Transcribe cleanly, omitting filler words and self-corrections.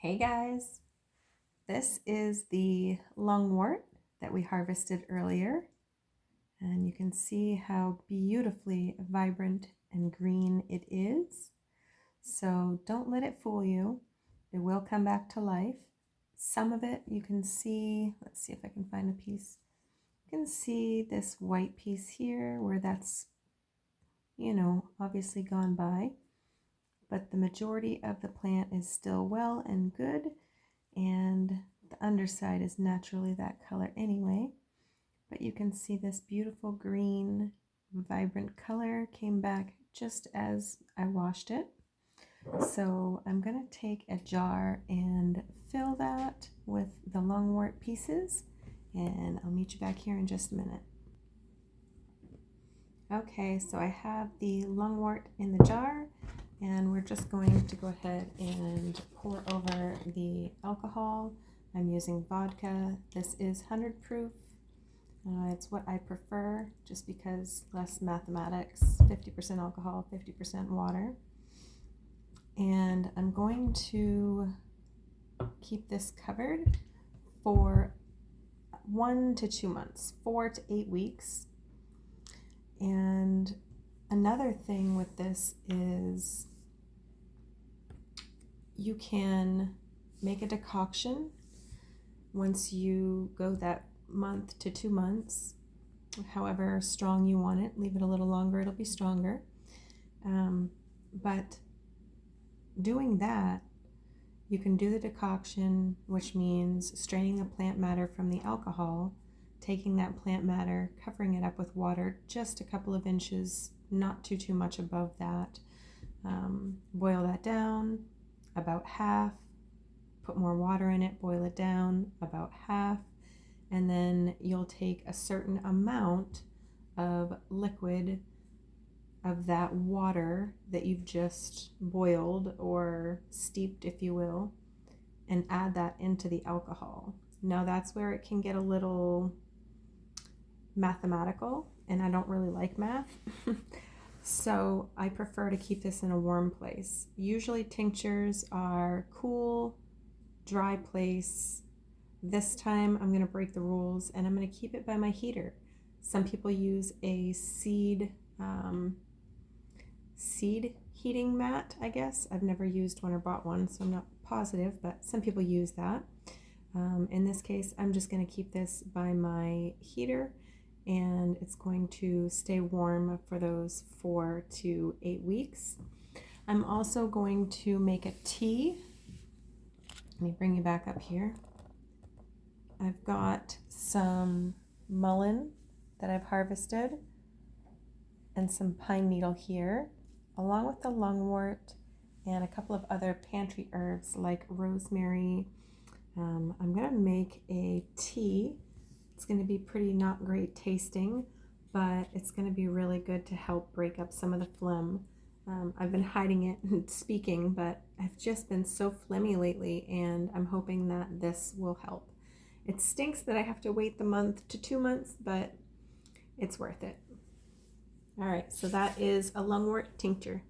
Hey guys, this is the lungwort that we harvested earlier, and you can see how beautifully vibrant and green it is. So don't let it fool you. It will come back to life. Some of it you can see, let's see if I can find a piece. You can see this white piece here where that's, obviously gone by, but the majority of the plant is still well and good, and the underside is naturally that color anyway. But you can see this beautiful green, vibrant color came back just as I washed it. So I'm going to take a jar and fill that with the lungwort pieces, and I'll meet you back here in just a minute. Okay, so I have the lungwort in the jar, and we're just going to go ahead and pour over the alcohol. I'm using vodka. This is 100 proof. It's what I prefer just because less mathematics, 50% alcohol, 50% water. And I'm going to keep this covered for 1 to 2 months, 4 to 8 weeks. And another thing with this is you can make a decoction once you go that month to 2 months, however strong you want it. Leave it a little longer, it'll be stronger. But doing that, you can do the decoction, which means straining the plant matter from the alcohol, taking that plant matter, covering it up with water just a couple of inches, not too much above that. Boil that down about half, put more water in it, boil it down about half, and then you'll take a certain amount of liquid of that water that you've just boiled or steeped, if you will, and add that into the alcohol. Now that's where it can get a little mathematical, and I don't really like math. So I prefer to keep this in a warm place. Usually tinctures are cool, dry place. This time I'm going to break the rules and I'm going to keep it by my heater. Some people use a seed heating mat, I guess. I've never used one or bought one, so I'm not positive, but some people use that. In this case, I'm just going to keep this by my heater, and it's going to stay warm for those 4 to 8 weeks. I'm also going to make a tea. Let me bring you back up here. I've got some mullein that I've harvested and some pine needle here, along with the lungwort and a couple of other pantry herbs like rosemary. I'm going to make a tea. It's going to be pretty not great tasting, but it's going to be really good to help break up some of the phlegm. I've been hiding it and speaking, but I've just been so phlegmy lately, and I'm hoping that this will help. It stinks that I have to wait the month to 2 months, but it's worth it. All right, so that is a lungwort tincture.